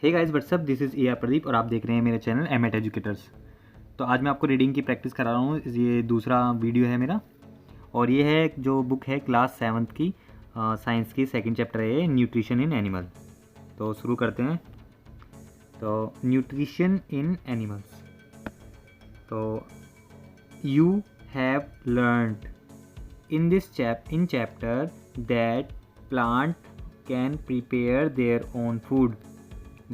Hey guys what's up, this is A R Pradeep और आप देख रहे हैं मेरा चैनल एम एट एजुकेटर्स। तो आज मैं आपको रीडिंग की प्रैक्टिस करा रहा हूँ। ये दूसरा वीडियो है मेरा और ये है जो बुक है क्लास 7th की साइंस की सेकंड चैप्टर है न्यूट्रिशन इन एनिमल। तो शुरू करते हैं। तो न्यूट्रिशन इन एनिमल्स। तो you have learned in this chapter that plant can prepare their own food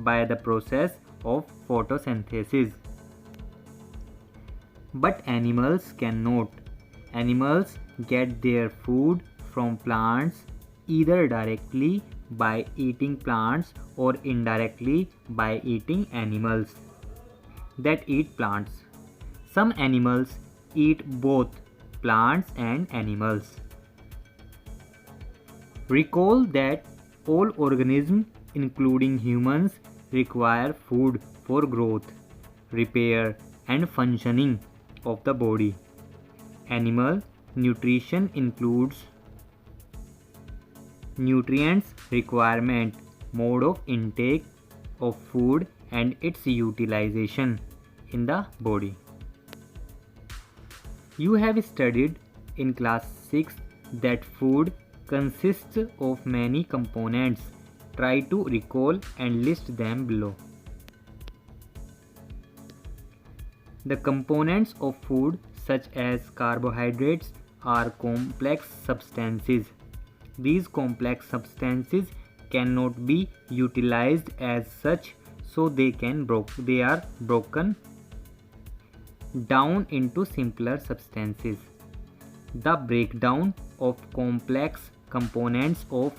by the process of photosynthesis, but animals cannot. Animals get their food from plants either directly by eating plants or indirectly by eating animals that eat plants. Some animals eat both plants and animals. Recall that all organisms, including humans, require food for growth, repair, and functioning of the body. Animal nutrition includes nutrients requirement, mode of intake of food, and its utilization in the body. You have studied in class 6 that food consists of many components. Try to recall and list them below. The components of food, such as carbohydrates, are complex substances. These complex substances cannot be utilized as such, so they are broken down into simpler substances. The breakdown of complex components of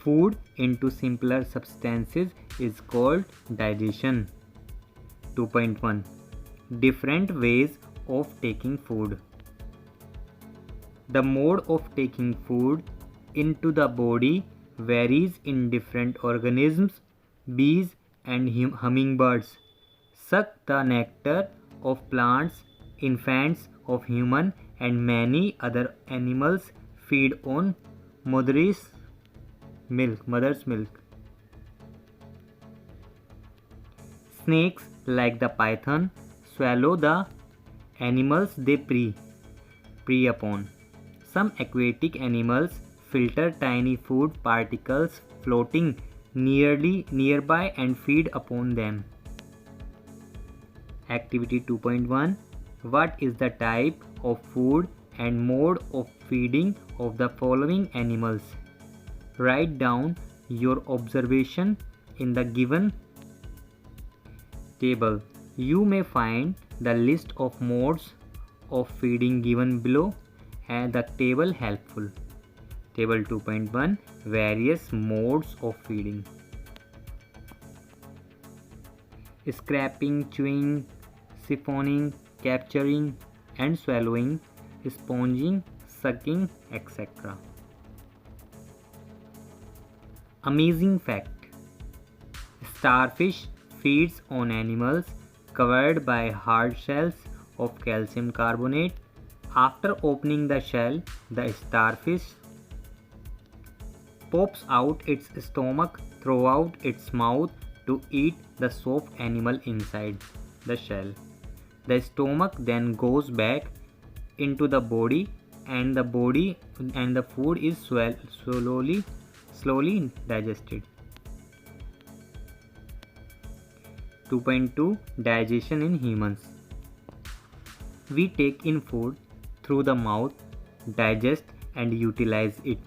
food into simpler substances is called digestion. 2.1 Different ways of taking food. The mode of taking food into the body varies in different organisms. Bees and hummingbirds suck the nectar of plants. Infants of human and many other animals feed on mother's milk. Snakes, like the python, swallow the animals they prey upon. Some aquatic animals filter tiny food particles floating nearby and feed upon them. Activity 2.1 What is the type of food and mode of feeding of the following animals? Write down your observation in the given table. You may find the list of modes of feeding given below and the table helpful. Table 2.1 Various modes of feeding: scraping, chewing, siphoning, capturing and swallowing, sponging, sucking, etc. Amazing fact: starfish feeds on animals covered by hard shells of calcium carbonate. After opening the shell, the starfish pops out its stomach throughout its mouth to eat the soft animal inside the shell. The stomach then goes back into the body and the food is slowly digested. 2.2 Digestion in humans. We take in food through the mouth, digest and utilize it.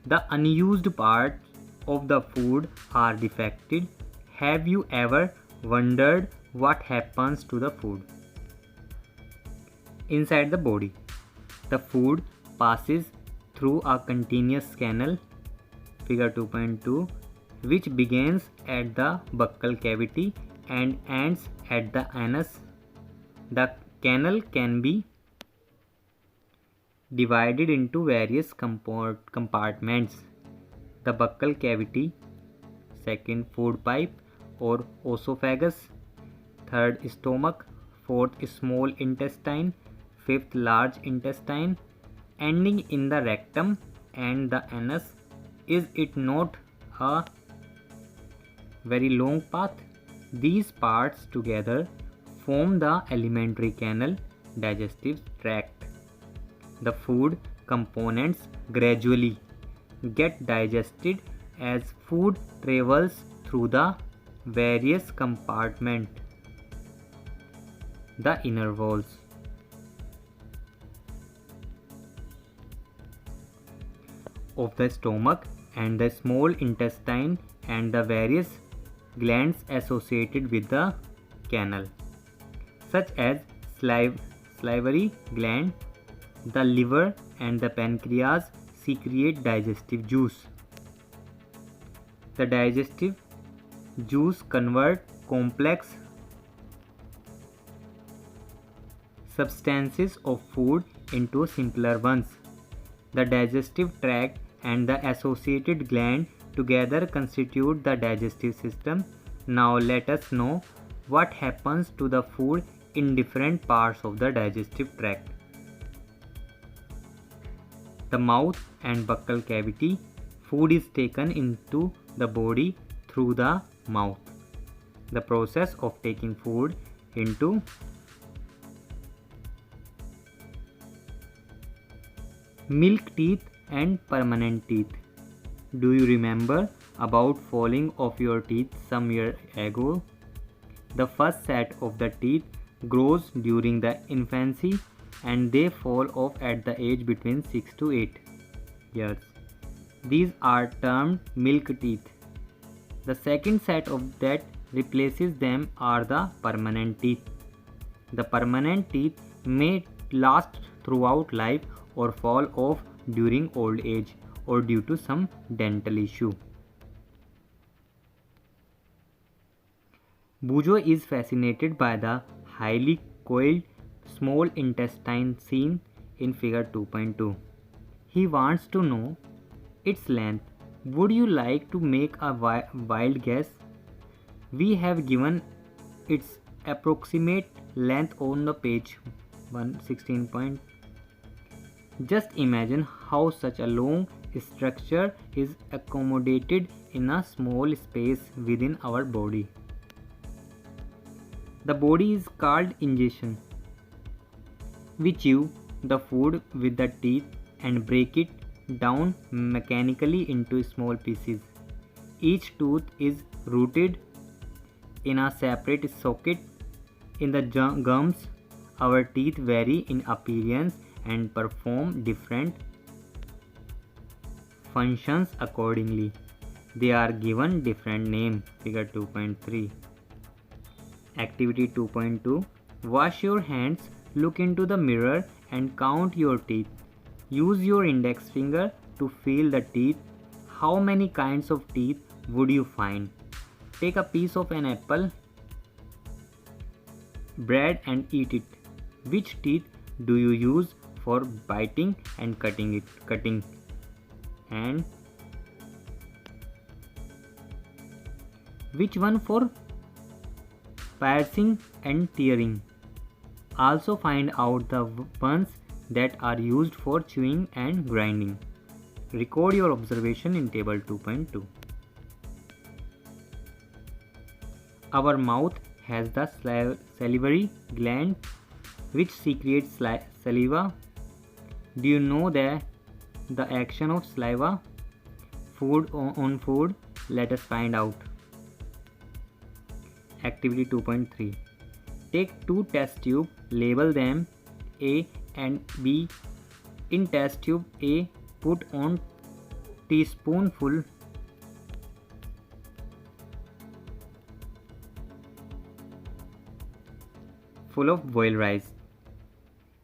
The unused parts of the food are defected. Have you ever wondered what happens to the food? Inside the body, the food passes through a continuous canal, figure 2.2, which begins at the buccal cavity and ends at the anus. The canal can be divided into various compartments: the buccal cavity, second food pipe or esophagus, third stomach, fourth small intestine, fifth large intestine, ending in the rectum and the anus, is it not a very long path? These parts together form the alimentary canal, digestive tract. The food components gradually get digested as food travels through the various compartments. The inner walls of the stomach and the small intestine and the various glands associated with the canal, such as salivary gland, the liver and the pancreas secrete digestive juice. The digestive juice convert complex substances of food into simpler ones. The digestive tract and the associated gland together constitute the digestive system. Now let us know what happens to the food in different parts of the digestive tract. The mouth and buccal cavity. Food is taken into the body through the mouth. The process of taking food into milk teeth and permanent teeth. Do you remember about falling of your teeth some year ago? The first set of the teeth grows during the infancy and they fall off at the age between 6 to 8 years. These are termed milk teeth. The second set of that replaces them are the permanent teeth. The permanent teeth may last throughout life or fall off during old age or due to some dental issue. Bujo is fascinated by the highly coiled small intestine seen in figure 2.2. He wants to know its length. Would you like to make a wild guess? We have given its approximate length on the page 116. Just imagine how such a long structure is accommodated in a small space within our body. The body is called ingestion. We chew the food with the teeth and break it down mechanically into small pieces. Each tooth is rooted in a separate socket in the gums. Our teeth vary in appearance and perform different functions accordingly. They are given different names. Figure 2.3. Activity 2.2. Wash your hands, look into the mirror and count your teeth. Use your index finger to feel the teeth. How many kinds of teeth would you find? Take a piece of an apple, bread and eat it. Which teeth do you use for biting and cutting? And which one for piercing and tearing? Also find out the ones that are used for chewing and grinding. Record your observation in table 2.2. Our mouth has the salivary gland which secretes saliva. Do you know the action of saliva on food? Let us find out. Activity 2.3. Take two test tubes, label them A and B. In test tube A, put on teaspoonful full of boiled rice.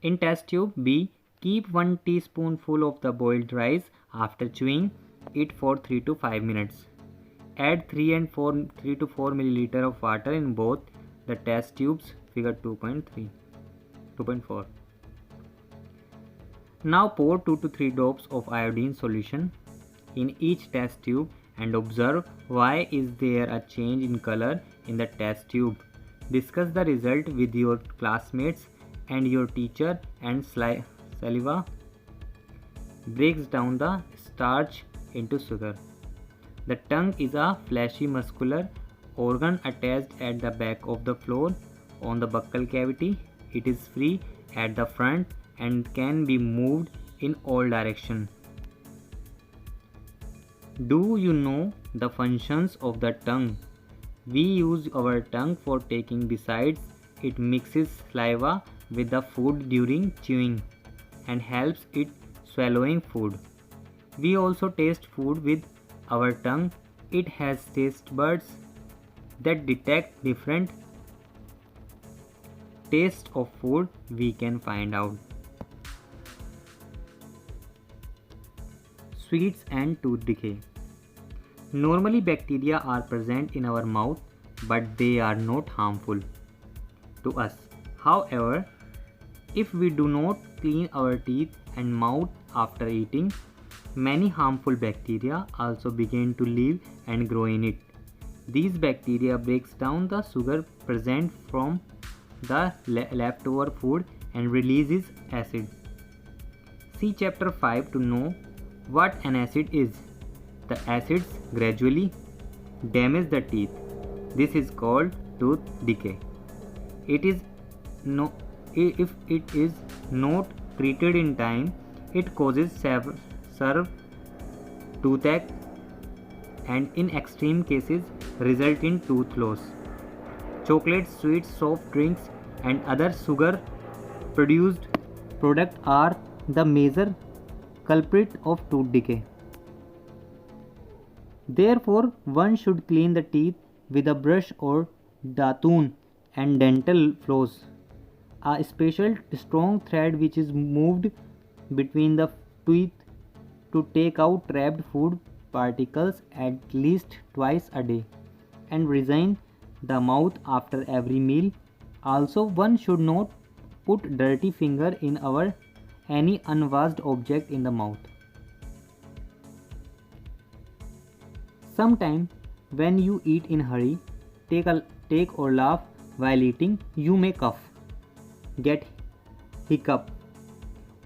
In test tube B, keep 1 teaspoonful of the boiled rice after chewing it for 3 to 5 minutes. Add 3 to 4 milliliter of water in both the test tubes. Figure 2.4. Now pour 2 to 3 drops of iodine solution in each test tube and observe why is there a change in color in the test tube. Discuss the result with your classmates and your teacher and saliva breaks down the starch into sugar. The tongue is a fleshy muscular organ attached at the back of the floor on the buccal cavity. It is free at the front and can be moved in all directions. Do you know the functions of the tongue? We use our tongue for taking. Besides, it mixes saliva with the food during chewing and helps it swallowing food. We also taste food with our tongue. It has taste buds that detect different tastes of food we can find out. Sweets and tooth decay. Normally bacteria are present in our mouth, but they are not harmful to us. However, if we do not clean our teeth and mouth after eating, many harmful bacteria also begin to live and grow in it. These bacteria breaks down the sugar present from the leftover food and releases acid. See chapter 5 to know what an acid is. The acids gradually damage the teeth. This is called tooth decay. If it is not treated in time, it causes severe toothache and in extreme cases result in tooth loss. Chocolates, sweets, soft drinks and other sugar produced products are the major culprit of tooth decay. Therefore, one should clean the teeth with a brush or datun and dental floss. A special strong thread which is moved between the teeth to take out trapped food particles at least twice a day and resign the mouth after every meal. Also, one should not put dirty finger in any unwashed object in the mouth. Sometimes when you eat in hurry, take or laugh while eating, you may cough, get hiccup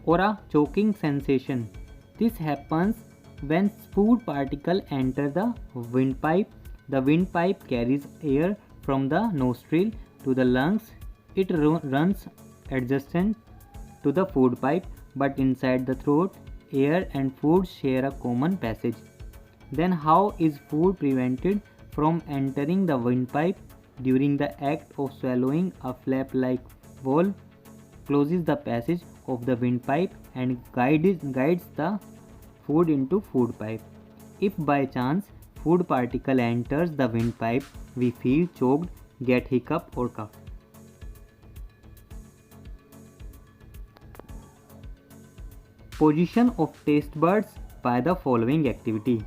or a choking sensation. This happens when food particles enter the windpipe. The windpipe carries air from the nostril to the lungs. It runs adjacent to the food pipe, but inside the throat, air and food share a common passage. Then how is food prevented from entering the windpipe? During the act of swallowing, a flap-like valve closes the passage of the windpipe and guides the food into food pipe. If by chance food particle enters the windpipe, we feel choked, get hiccup or cough. Position of taste buds by the following activity.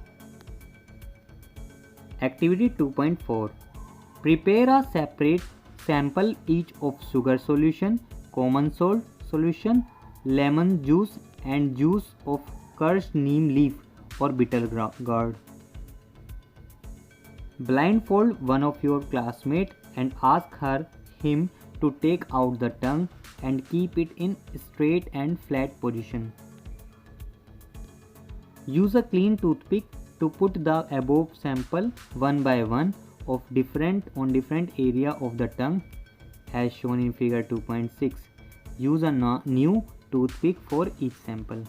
Activity 2.4. Prepare a separate sample each of sugar solution, common salt solution, lemon juice and juice of crushed neem leaf or bitter gourd. Blindfold one of your classmates and ask him to take out the tongue and keep it in straight and flat position. Use a clean toothpick to put the above sample one by one on different area of the tongue as shown in figure 2.6. Use a new toothpick for each sample.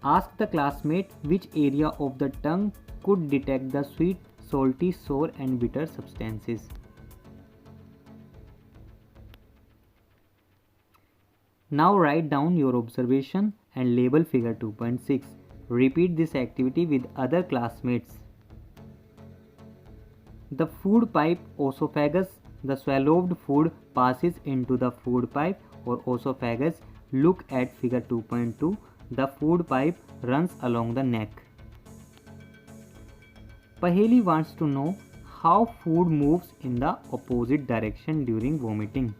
Ask the classmate which area of the tongue could detect the sweet, salty, sour and bitter substances. Now write down your observation and label figure 2.6. Repeat this activity with other classmates. The food pipe esophagus. The swallowed food passes into the food pipe or esophagus. Look at figure 2.2. The food pipe runs along the neck. Paheli wants to know how food moves in the opposite direction during vomiting.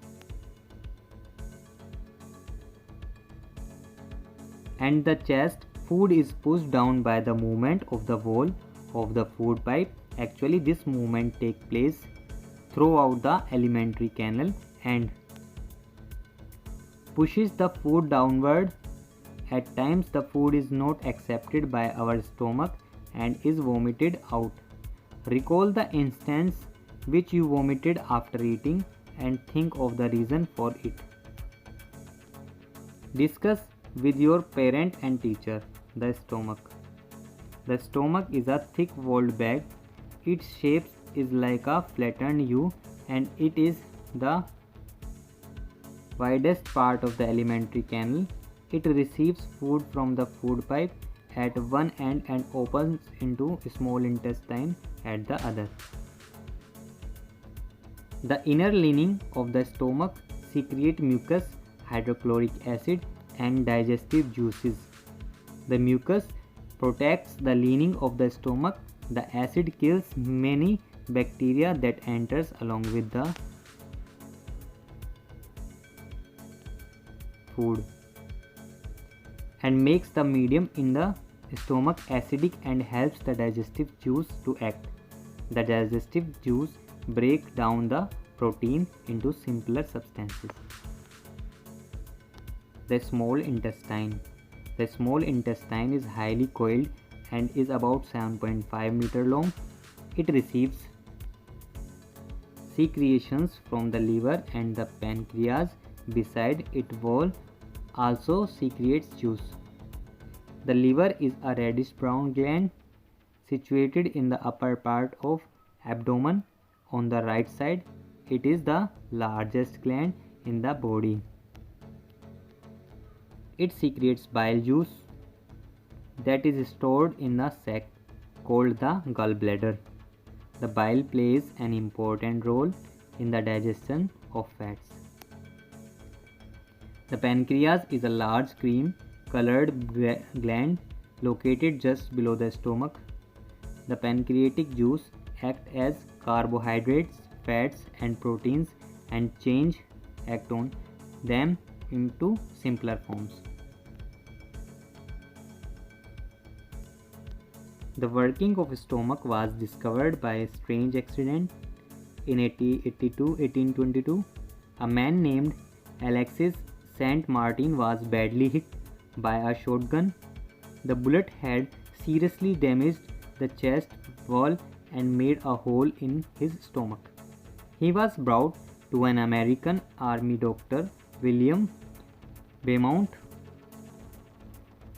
And the chest, food is pushed down by the movement of the wall of the food pipe. Actually, this movement takes place throughout the alimentary canal and pushes the food downward At times the food is not accepted by our stomach and is vomited out. Recall the instance which you vomited after eating and think of the reason for it. Discuss with your parent and teacher. The stomach. The stomach is a thick-walled bag. Its shape is like a flattened U and it is the widest part of the alimentary canal. It receives food from the food pipe at one end and opens into small intestine at the other. The inner lining of the stomach secretes mucus, hydrochloric acid, and digestive juices. The mucus protects the lining of the stomach. The acid kills many bacteria that enters along with the food and makes the medium in the stomach acidic and helps the digestive juice to act. The digestive juice breaks down the protein into simpler substances. The small intestine. The small intestine is highly coiled and is about 7.5 meters long. It receives secretions from the liver and the pancreas. Beside its wall also secretes juice. The liver is a reddish brown gland situated in the upper part of abdomen on the right side. It is the largest gland in the body. It secretes bile juice that is stored in a sac called the gallbladder. The bile plays an important role in the digestion of fats. The pancreas is a large cream-colored gland located just below the stomach. The pancreatic juice acts as carbohydrates, fats, and proteins and act on them into simpler forms. The working of stomach was discovered by a strange accident. In 1822, a man named Alexis Saint Martin was badly hit by a shotgun. The bullet had seriously damaged the chest wall and made a hole in his stomach. He was brought to an American army doctor, William Beaumont.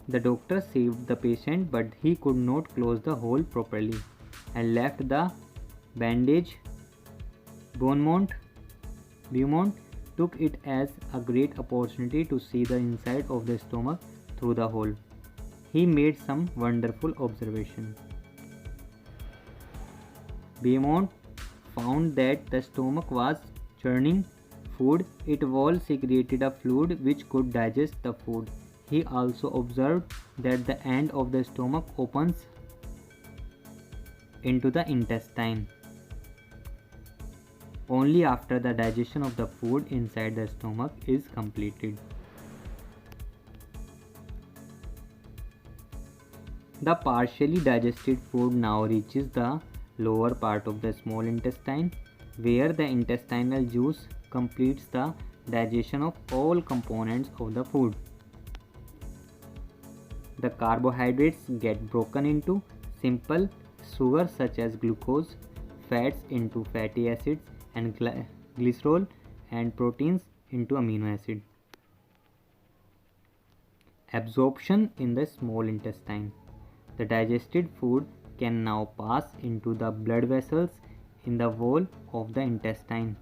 The doctor saved the patient, but he could not close the hole properly and left the bandage. Beaumont took it as a great opportunity to see the inside of the stomach through the hole. He made some wonderful observations. Beaumont found that the stomach was churning food. Its wall secreted a fluid which could digest the food. He also observed that the end of the stomach opens into the intestine only after the digestion of the food inside the stomach is completed. The partially digested food now reaches the lower part of the small intestine, where the intestinal juice completes the digestion of all components of the food. The carbohydrates get broken into simple sugars such as glucose, fats into fatty acids, and glycerol, and proteins into amino acid. Absorption in the small intestine. The digested food can now pass into the blood vessels in the wall of the intestine.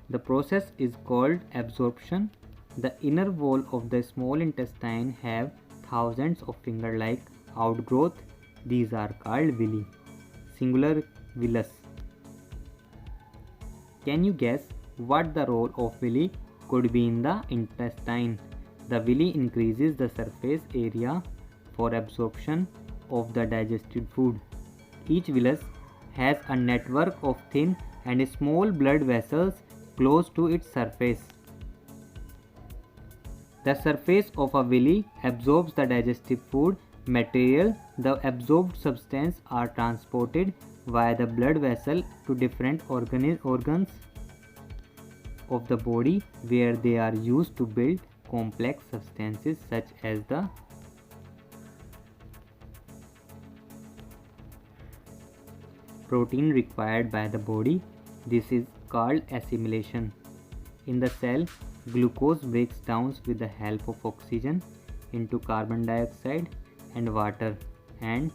The process is called absorption. The inner wall of the small intestine have thousands of finger-like outgrowth. These are called villi, singular villus. Can you guess what the role of villi could be in the intestine? The villi increases the surface area for absorption of the digested food. Each villus has a network of thin and small blood vessels close to its surface. The surface of a villi absorbs the digestive food material. The absorbed substance are transported via the blood vessel to different organs of the body, where they are used to build complex substances such as the protein required by the body. This is called assimilation. In the cell, glucose breaks down with the help of oxygen into carbon dioxide and water, and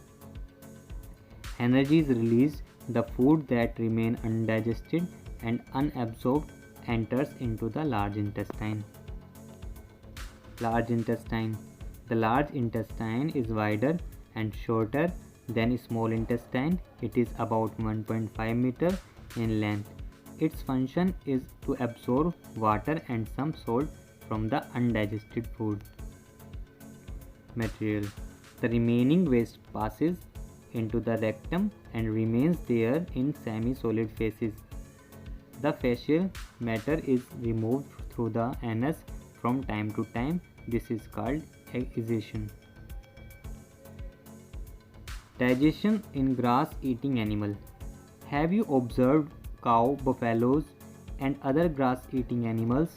energy is released. The food that remain undigested and unabsorbed enters into the large intestine. Large intestine. The large intestine is wider and shorter than small intestine. It is about 1.5 meter in length. Its function is to absorb water and some salt from the undigested food material. The remaining waste passes into the rectum and remains there in semi-solid phases. The facial matter is removed through the anus from time to time. This is called excision. Digestion in grass-eating animal. Have you observed cow, buffaloes, and other grass-eating animals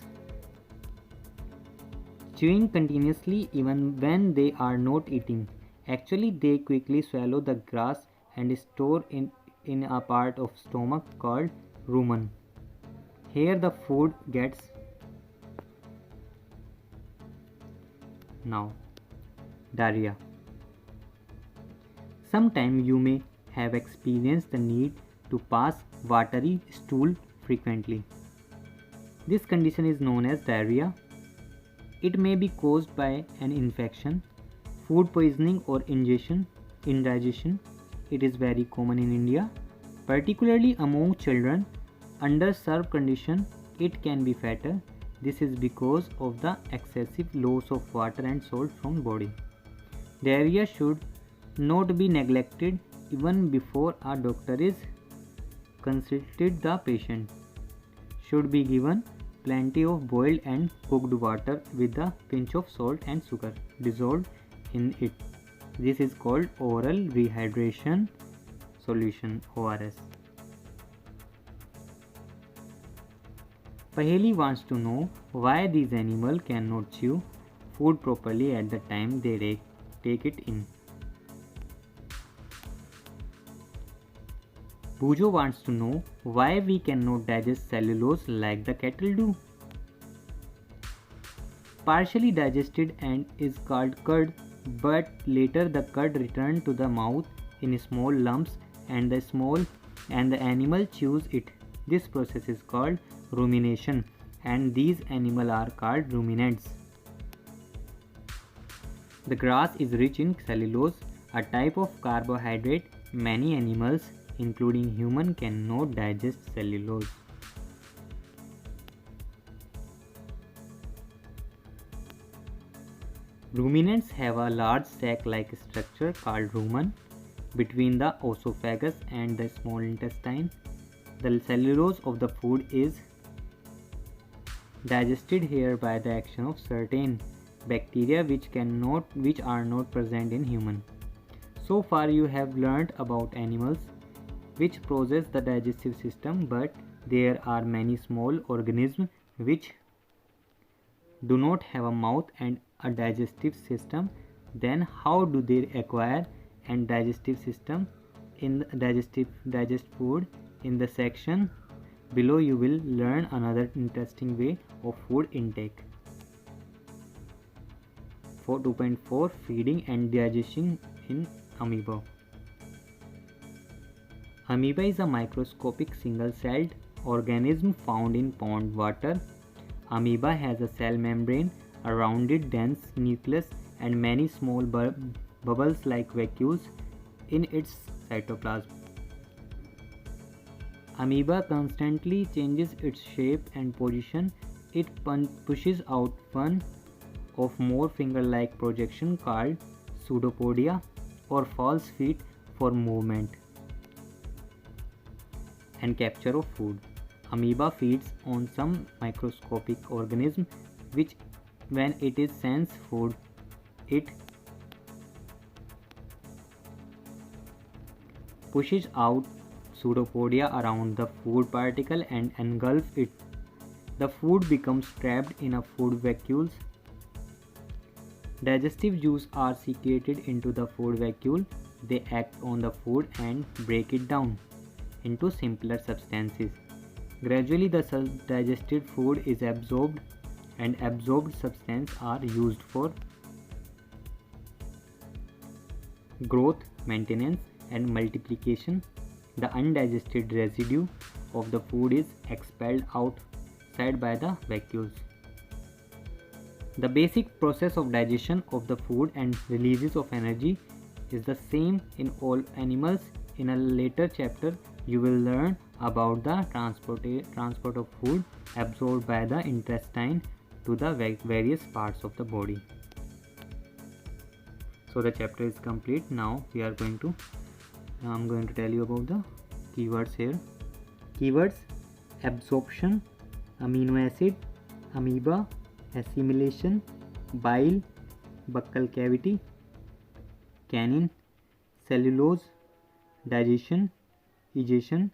chewing continuously even when they are not eating? Actually, they quickly swallow the grass and store in a part of stomach called rumen. Here the food gets. Now, diarrhea. Sometime you may have experienced the need to pass watery stool frequently. This condition is known as diarrhea. It may be caused by an infection, food poisoning, or indigestion. It is very common in India, particularly among children. Under served condition, it can be fatal. This is because of the excessive loss of water and salt from body. Diarrhea should not be neglected. Even before a doctor is consulted, the patient should be given plenty of boiled and cooked water with a pinch of salt and sugar dissolved in it. This is called oral rehydration solution, ORS. Paheli wants to know why these animals cannot chew food properly at the time they take it in. Bujo wants to know why we cannot digest cellulose like the cattle do. Partially digested and is called curd, but later the curd returned to the mouth in small lumps and the animal chews it. This process is called rumination, and these animals are called ruminants. The grass is rich in cellulose, a type of carbohydrate. Many animals, including human, cannot digest cellulose. Ruminants have a large sac-like structure called rumen between the esophagus and the small intestine. The cellulose of the food is digested here by the action of certain bacteria which are not present in human. So far you have learnt about animals which possess the digestive system, but there are many small organisms which do not have a mouth and a digestive system. Then how do they acquire and digestive system in digest food? In the section below you will learn another interesting way of food intake. 2.4 Feeding and digestion in amoeba. Amoeba is a microscopic single-celled organism found in pond water. Amoeba has a cell membrane, a rounded dense nucleus, and many small bubbles like vacuoles in its cytoplasm. Amoeba constantly changes its shape and position. It pushes out one or more finger-like projection called pseudopodia or false feet for movement and capture of food. Amoeba feeds on some microscopic organism which, when it is sense food, it pushes out pseudopodia around the food particle and engulfs it. The food becomes trapped in a food vacuole Digestive juice are secreted into the food vacuole. They act on the food and break it down into simpler substances. Gradually the digested food is absorbed, and absorbed substances are used for growth, maintenance, and multiplication. The undigested residue of the food is expelled outside by the vacuoles. The basic process of digestion of the food and releases of energy is the same in all animals. In a later chapter, you will learn about the transport of food absorbed by the intestine to the various parts of the body. So the chapter is complete. Now I'm going to tell you about the keywords here. Keywords: absorption, amino acid, amoeba, assimilation, bile, buccal cavity, canine, cellulose, digestion, egestion,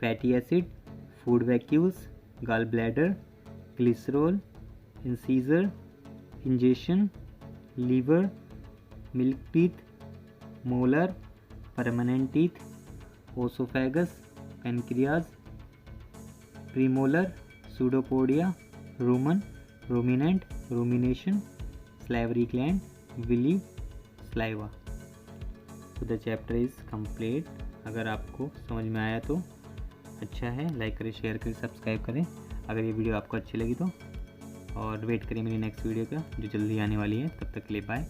fatty acid, food vacuoles, gallbladder, glycerol, incisor, ingestion, liver, milk teeth, molar, permanent teeth, esophagus, pancreas, premolar, pseudopodia, rumen, ruminant, rumination, salivary gland, villi, saliva. So the chapter is complete. अगर आपको समझ में आया तो अच्छा है, like करें, share करें, सब्सक्राइब करें अगर ये वीडियो आपको अच्छी लगी तो, और वेट करें मेरी नेक्स्ट वीडियो का जो जल्दी आने वाली है। तब तक के लिए बाय।